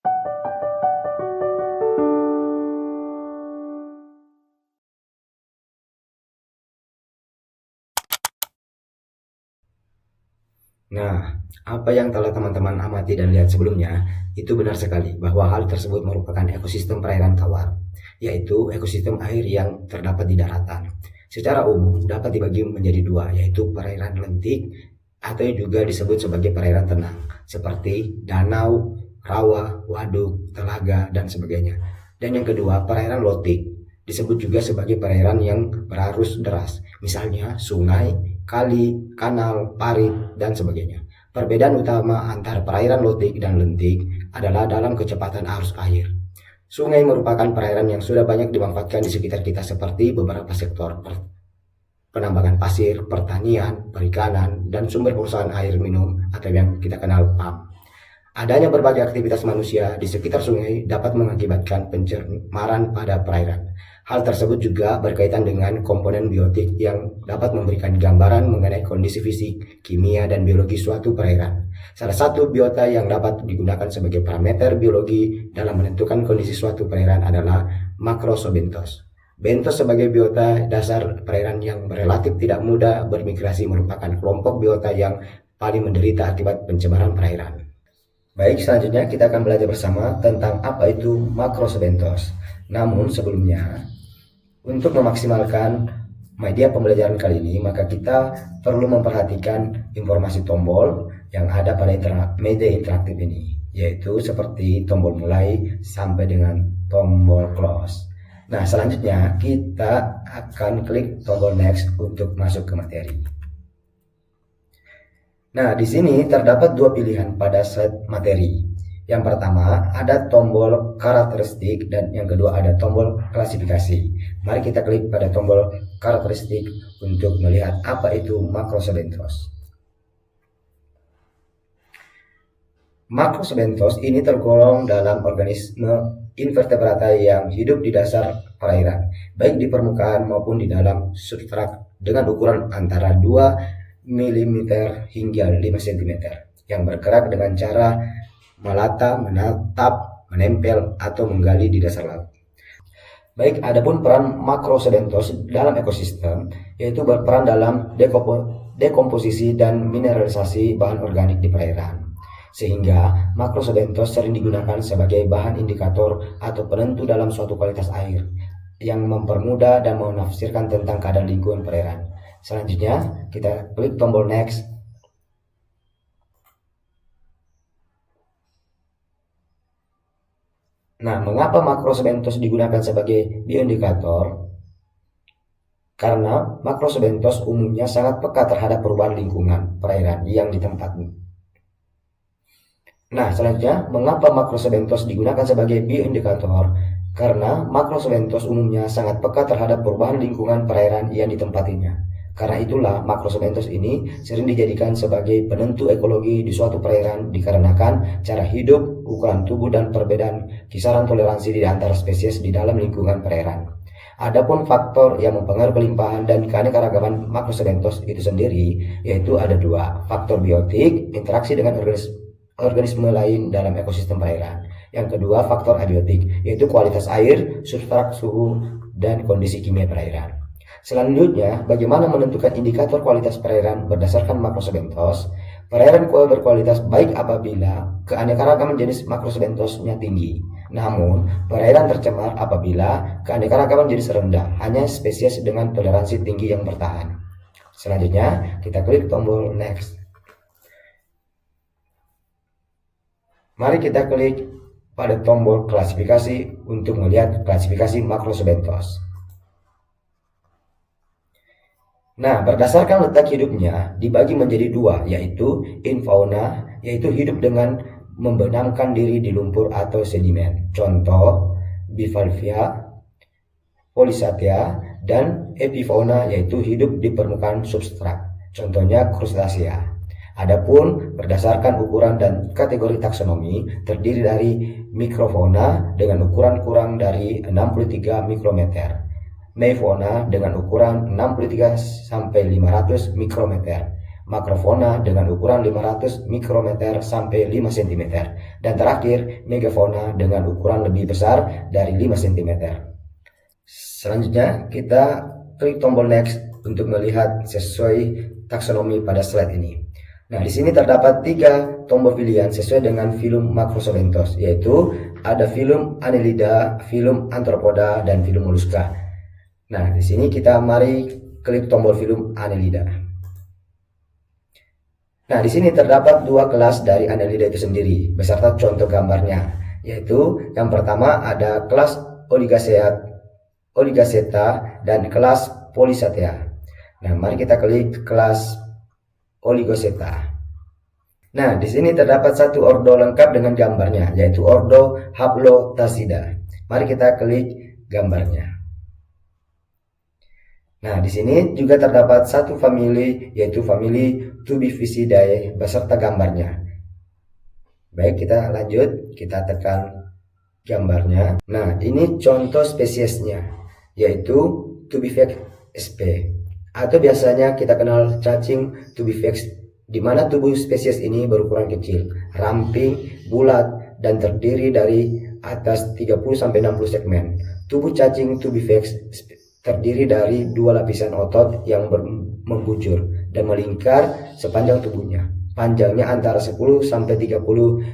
Nah, apa yang telah teman-teman amati dan lihat sebelumnya, itu benar sekali bahwa hal tersebut merupakan ekosistem perairan tawar, yaitu ekosistem air yang terdapat di daratan. Secara umum dapat dibagi menjadi dua, yaitu perairan lentik atau juga disebut sebagai perairan tenang, seperti danau, rawa, waduk, telaga, dan sebagainya. Dan yang kedua, perairan lotik, disebut juga sebagai perairan yang berarus deras, misalnya sungai, kali, kanal, parit, dan sebagainya. Perbedaan utama antara perairan lotik dan lentik adalah dalam kecepatan arus air. Sungai merupakan perairan yang sudah banyak dimanfaatkan di sekitar kita seperti beberapa sektor penambangan pasir, pertanian, perikanan, dan sumber pengusahaan air minum atau yang kita kenal PAM. Adanya berbagai aktivitas manusia di sekitar sungai dapat mengakibatkan pencemaran pada perairan. Hal tersebut juga berkaitan dengan komponen biotik yang dapat memberikan gambaran mengenai kondisi fisik, kimia, dan biologi suatu perairan. Salah satu biota yang dapat digunakan sebagai parameter biologi dalam menentukan kondisi suatu perairan adalah makrosobentos. Bentos sebagai biota dasar perairan yang relatif tidak mudah bermigrasi merupakan kelompok biota yang paling menderita akibat pencemaran perairan. Baik, selanjutnya kita akan belajar bersama tentang apa itu makrosebentos. Namun sebelumnya, untuk memaksimalkan media pembelajaran kali ini, maka kita perlu memperhatikan informasi tombol yang ada pada media interaktif ini, yaitu seperti tombol mulai sampai dengan tombol close. Nah, selanjutnya kita akan klik tombol next untuk masuk ke materi. Nah, di sini terdapat dua pilihan pada slide materi. Yang pertama ada tombol karakteristik dan yang kedua ada tombol klasifikasi. Mari kita klik pada tombol karakteristik untuk melihat apa itu makrosebentos. Makrosebentos ini tergolong dalam organisme invertebrata yang hidup di dasar perairan, baik di permukaan maupun di dalam substrat dengan ukuran antara 2 mm hingga 5 cm yang bergerak dengan cara melata, menatap, menempel, atau menggali di dasar laut. Baik, adapun peran makrosebentos dalam ekosistem yaitu berperan dalam dekomposisi dan mineralisasi bahan organik di perairan. Sehingga makrosebentos sering digunakan sebagai bahan indikator atau penentu dalam suatu kualitas air yang mempermudah dan menafsirkan tentang keadaan lingkungan perairan. Selanjutnya, kita klik tombol next. Nah, mengapa makrosebentos digunakan sebagai bioindikator? Karena makrosebentos umumnya sangat peka terhadap perubahan lingkungan perairan yang ditempati. Nah, selanjutnya, mengapa makrosebentos digunakan sebagai bioindikator? Karena makrosebentos umumnya sangat peka terhadap perubahan lingkungan perairan yang ditempatinya. Karena itulah makrosebentos ini sering dijadikan sebagai penentu ekologi di suatu perairan dikarenakan cara hidup, ukuran tubuh, dan perbedaan kisaran toleransi di antara spesies di dalam lingkungan perairan. Adapun faktor yang mempengaruhi kelimpahan dan keanekaragaman makrosebentos itu sendiri yaitu ada dua, faktor biotik, interaksi dengan organisme lain dalam ekosistem perairan. Yang kedua, faktor abiotik, yaitu kualitas air, substrat, suhu, dan kondisi kimia perairan. Selanjutnya, bagaimana menentukan indikator kualitas perairan berdasarkan makrosebentos? Perairan berkualitas baik apabila keanekaragaman jenis makrosebentosnya tinggi. Namun, perairan tercemar apabila keanekaragaman jenis rendah, hanya spesies dengan toleransi tinggi yang bertahan. Selanjutnya, kita klik tombol next. Mari kita klik pada tombol klasifikasi untuk melihat klasifikasi makrosebentos. Nah, berdasarkan letak hidupnya dibagi menjadi dua, yaitu infauna, yaitu hidup dengan membenamkan diri di lumpur atau sedimen. Contoh, bivalvia, polychaeta, dan epifauna, yaitu hidup di permukaan substrat. Contohnya crustacea. Adapun berdasarkan ukuran dan kategori taksonomi terdiri dari mikrofauna dengan ukuran kurang dari 63 mikrometer, megafauna dengan ukuran 63 sampai 500 mikrometer, makrofauna dengan ukuran 500 mikrometer sampai 5 cm, dan terakhir megafauna dengan ukuran lebih besar dari 5 cm. Selanjutnya kita klik tombol next untuk melihat sesuai taksonomi pada slide ini. Nah, di sini terdapat 3 tombol pilihan sesuai dengan filum Macroscolentos, yaitu ada filum Annelida, filum Arthropoda, dan filum Mollusca. Nah, di sini kita mari klik tombol filum Annelida. Nah, di sini terdapat 2 kelas dari Annelida itu sendiri beserta contoh gambarnya, yaitu yang pertama ada kelas Oligaceta dan kelas Polychaeta. Nah, mari kita klik kelas Oligoceta. Nah, di sini terdapat satu ordo lengkap dengan gambarnya, yaitu ordo Haplotacida. Mari kita klik gambarnya. Nah, di sini juga terdapat satu famili, yaitu famili Tubifisidae beserta gambarnya. Baik, kita lanjut, kita tekan gambarnya. Nah, ini contoh spesiesnya, yaitu Tubifex sp, atau biasanya kita kenal cacing Tubifex, di mana tubuh spesies ini berukuran kecil, ramping, bulat, dan terdiri dari atas 30-60 segmen. Tubuh cacing Tubifex terdiri dari 2 lapisan otot yang membujur dan melingkar sepanjang tubuhnya. Panjangnya antara 10-30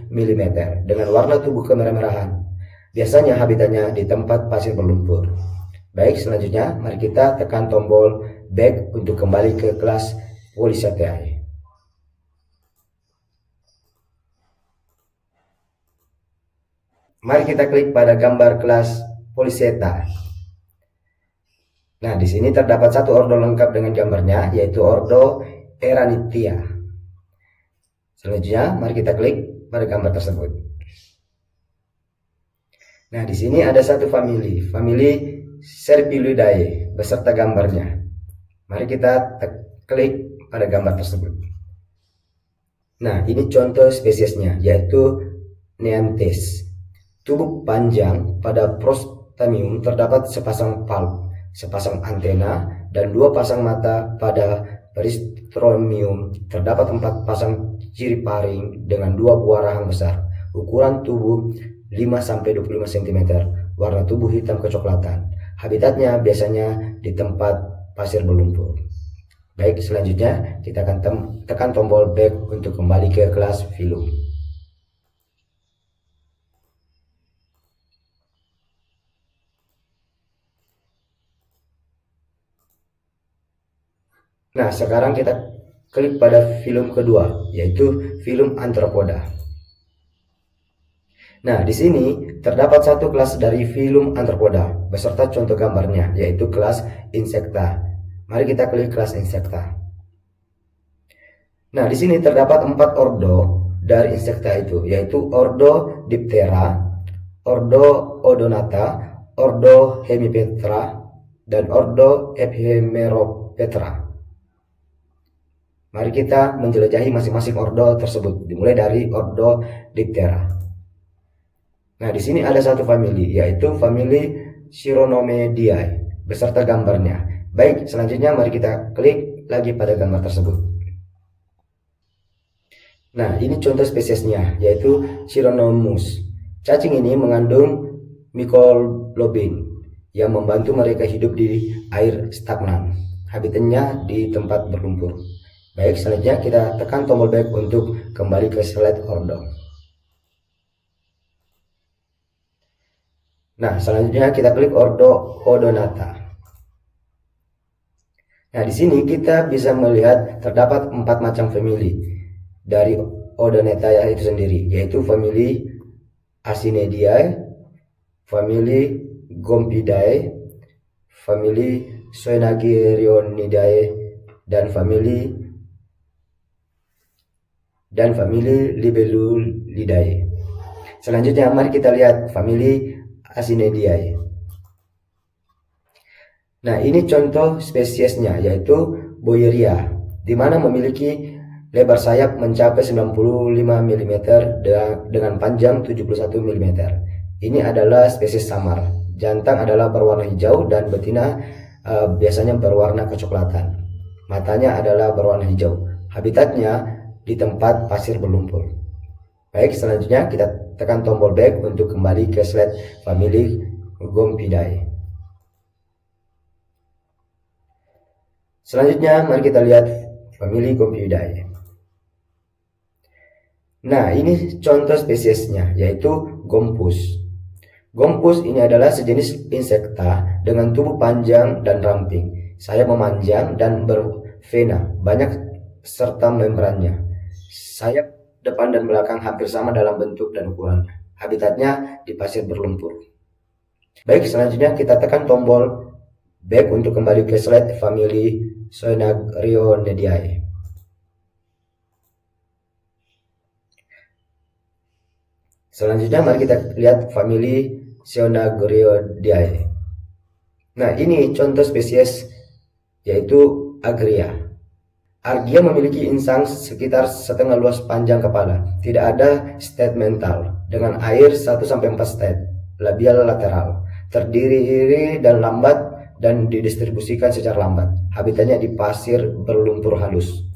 mm dengan warna tubuh kemerah-merahan. Biasanya habitatnya di tempat pasir berlumpur. Baik, selanjutnya mari kita tekan tombol back untuk kembali ke kelas Polychaetae. Mari kita klik pada gambar kelas Polychaeta. Nah, di sini terdapat satu ordo lengkap dengan gambarnya, yaitu ordo Eranitia. Selanjutnya, mari kita klik pada gambar tersebut. Nah, di sini ada satu famili Serpylidae beserta gambarnya. Mari kita klik pada gambar tersebut. Nah, ini contoh spesiesnya, yaitu Neanthes. Tubuh panjang pada prostamium terdapat sepasang palp, sepasang antena, dan 2 pasang mata. Pada peristromium terdapat 4 pasang ciri paring dengan 2 buah rahang besar. Ukuran tubuh 5-25 cm, warna tubuh hitam kecoklatan. Habitatnya biasanya di tempat pasir berlumpur. Baik, selanjutnya kita akan tekan tombol back untuk kembali ke kelas filum. Nah, sekarang kita klik pada filum kedua, yaitu filum Arthropoda. Nah, di sini terdapat satu kelas dari filum Arthropoda beserta contoh gambarnya, yaitu kelas Insecta. Mari kita klik kelas Insecta. Nah, di sini terdapat 4 ordo dari Insecta itu, yaitu ordo Diptera, ordo Odonata, ordo Hemipetra, dan ordo Ephemeropetra. Mari kita menjelajahi masing-masing ordo tersebut, dimulai dari ordo Diptera. Nah, di sini ada satu famili, yaitu famili Chironomyidae beserta gambarnya. Baik, selanjutnya mari kita klik lagi pada gambar tersebut. Nah, ini contoh spesiesnya, yaitu Chironomus. Cacing ini mengandung mikoglobin yang membantu mereka hidup di air stagnan. Habitatnya di tempat berlumpur. Baik, selanjutnya kita tekan tombol back untuk kembali ke slide ordo. Nah, selanjutnya kita klik ordo Odonata. Nah, di sini kita bisa melihat terdapat 4 macam famili dari Odonata itu sendiri, yaitu famili Acineidae, famili Gompidae, famili Zoenagyrionidae, dan famili Libellulidae. Selanjutnya mari kita lihat famili Acineidae. Nah, ini contoh spesiesnya, yaitu Boyeria, di mana memiliki lebar sayap mencapai 95 mm dengan panjang 71 mm. Ini adalah spesies samar. Jantan adalah berwarna hijau dan betina biasanya berwarna kecoklatan. Matanya adalah berwarna hijau. Habitatnya di tempat pasir berlumpur. Baik, selanjutnya kita tekan tombol back untuk kembali ke slide family Gomphidae. Selanjutnya mari kita lihat family Gomphidae. Nah, ini contoh spesiesnya, yaitu Gompus. Gompus ini adalah sejenis insekta dengan tubuh panjang dan ramping, sayap memanjang dan bervena banyak serta membrannya. Sayap depan dan belakang hampir sama dalam bentuk dan ukurannya. Habitatnya di pasir berlumpur. Baik, selanjutnya kita tekan tombol back untuk kembali ke slide family Zoenagrioneidae. Selanjutnya mari kita lihat family Zoenagrioneidae. Nah, ini contoh spesies yaitu Agria. Argia memiliki insang sekitar setengah luas panjang kepala. Tidak ada state mental dengan air 1-4 state labial lateral. Terdiri dan lambat dan didistribusikan secara lambat. Habitatnya di pasir berlumpur halus.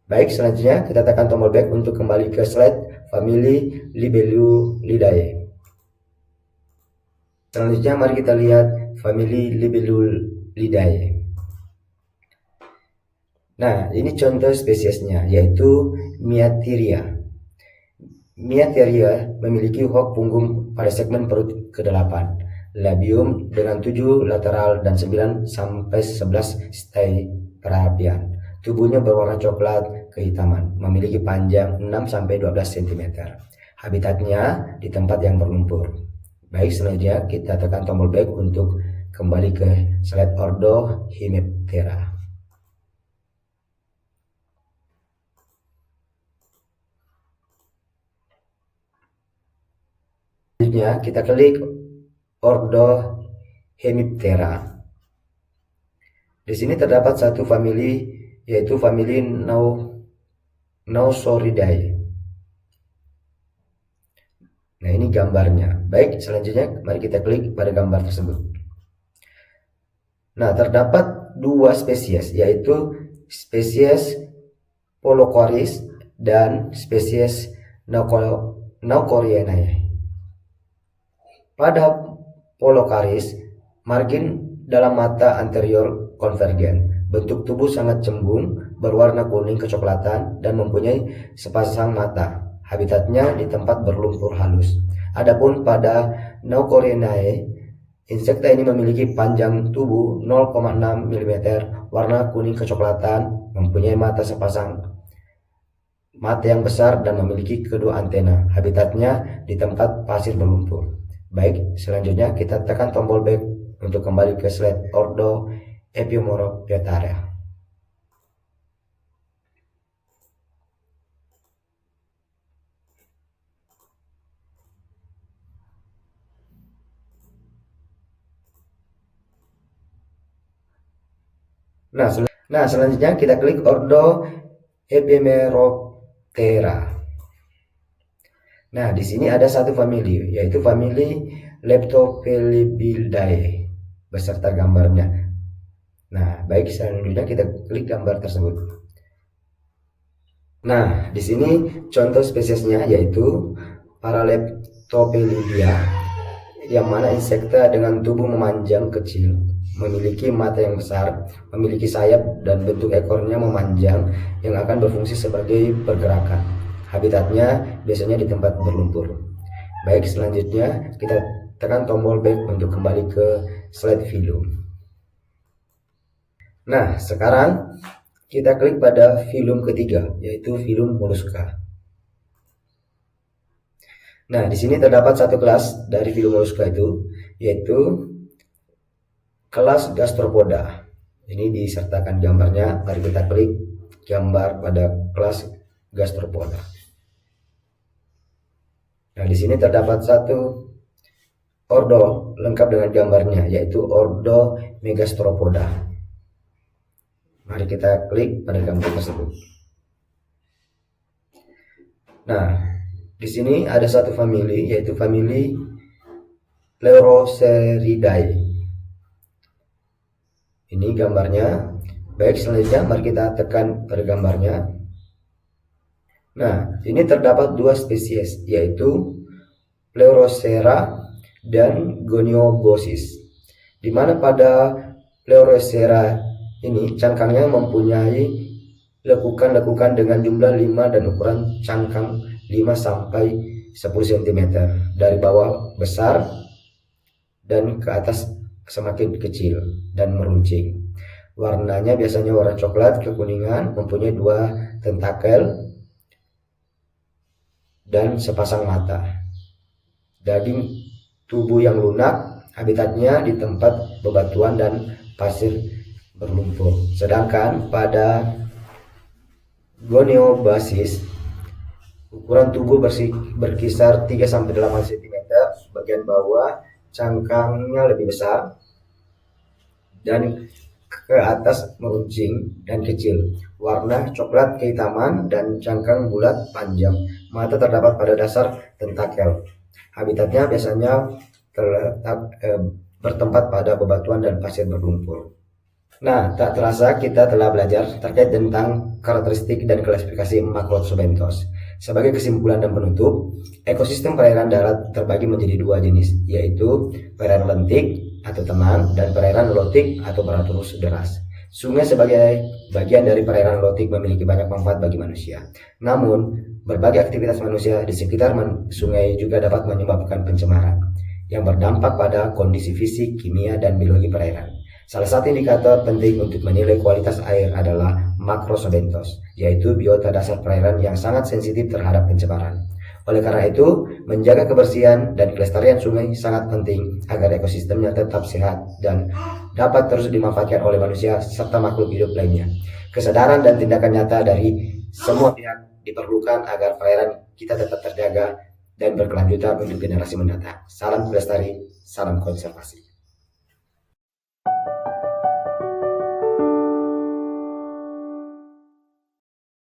Baik, selanjutnya kita tekan tombol back untuk kembali ke slide family Libellulidae. Selanjutnya mari kita lihat family Libellulidae. Nah, ini contoh spesiesnya, yaitu Myatheria. Myatheria memiliki hook punggung pada segmen perut ke-8, labium dengan 7 lateral dan 9-11 stay perapian. Tubuhnya berwarna coklat kehitaman, memiliki panjang 6-12 cm. Habitatnya di tempat yang berlumpur. Baik, selanjutnya kita tekan tombol back untuk kembali ke slide ordo Hemiptera. Selanjutnya kita klik ordo Hemiptera. Di sini terdapat satu famili, yaitu famili Nausoridae. Nah, ini gambarnya. Baik, selanjutnya mari kita klik pada gambar tersebut. Nah, terdapat 2 spesies, yaitu spesies Polocoris dan spesies Naucorianae. Pada Polocaris, margin dalam mata anterior konvergen, bentuk tubuh sangat cembung, berwarna kuning kecoklatan, dan mempunyai sepasang mata. Habitatnya di tempat berlumpur halus. Adapun pada Naucorianae, insekta ini memiliki panjang tubuh 0,6 mm, warna kuning kecoklatan, mempunyai mata sepasang mata yang besar, dan memiliki kedua antena. Habitatnya di tempat pasir berlumpur. Baik, selanjutnya kita tekan tombol back untuk kembali ke slide ordo Epiomorphetera. Nah, selanjutnya kita klik ordo Epimeroptera. Nah, di sini ada satu famili, yaitu famili Leptophilibidae beserta gambarnya. Nah, baik, selanjutnya kita klik gambar tersebut. Nah, di sini contoh spesiesnya yaitu Paraleptophilidea, yang mana insekta dengan tubuh memanjang kecil, memiliki mata yang besar, memiliki sayap, dan bentuk ekornya memanjang yang akan berfungsi sebagai pergerakan. Habitatnya biasanya di tempat berlumpur. Baik, selanjutnya kita tekan tombol back untuk kembali ke slide filum. Nah, sekarang kita klik pada filum ketiga, yaitu filum Mollusca. Nah, di sini terdapat satu kelas dari filum Mollusca itu, yaitu kelas Gastropoda. Ini disertakan gambarnya. Mari kita klik gambar pada kelas Gastropoda. Nah, di sini terdapat satu ordo lengkap dengan gambarnya, yaitu ordo Megastropoda. Mari kita klik pada gambar tersebut. Nah, di sini ada satu famili, yaitu famili Pleuroceeridae. Ini gambarnya. Baik, selanjutnya mari kita tekan pada gambarnya. Nah, ini terdapat dua spesies, yaitu Pleurothera dan Goniobosis, di mana pada Pleurothera ini cangkangnya mempunyai lekukan-lekukan dengan jumlah 5 dan ukuran cangkang 5 sampai 10 cm, dari bawah besar dan ke atas semakin kecil dan meruncing. Warnanya biasanya warna coklat kekuningan, mempunyai 2 tentakel dan sepasang mata. Daging tubuh yang lunak, habitatnya di tempat bebatuan dan pasir berlumpur. Sedangkan pada Goniobasis, ukuran tubuh berkisar 3-8 cm, bagian bawah cangkangnya lebih besar dan ke atas meruncing dan kecil, warna coklat kehitaman dan cangkang bulat panjang. Mata terdapat pada dasar tentakel. Habitatnya biasanya bertempat pada bebatuan dan pasir berlumpur. Nah, tak terasa kita telah belajar terkait tentang karakteristik dan klasifikasi Macrotzobenthos. Sebagai kesimpulan dan penutup, ekosistem perairan darat terbagi menjadi 2 jenis, yaitu perairan lentik atau tenang dan perairan lotik atau beratus deras. Sungai sebagai bagian dari perairan lotik memiliki banyak manfaat bagi manusia. Namun, berbagai aktivitas manusia di sekitar sungai juga dapat menyebabkan pencemaran yang berdampak pada kondisi fisik, kimia, dan biologi perairan. Salah satu indikator penting untuk menilai kualitas air adalah Macrotzobenthos, yaitu biota dasar perairan yang sangat sensitif terhadap pencemaran. Oleh karena itu, menjaga kebersihan dan kelestarian sungai sangat penting agar ekosistemnya tetap sehat dan dapat terus dimanfaatkan oleh manusia serta makhluk hidup lainnya. Kesadaran dan tindakan nyata dari semua pihak diperlukan agar perairan kita tetap terjaga dan berkelanjutan untuk generasi mendatang. Salam pelestari, salam konservasi.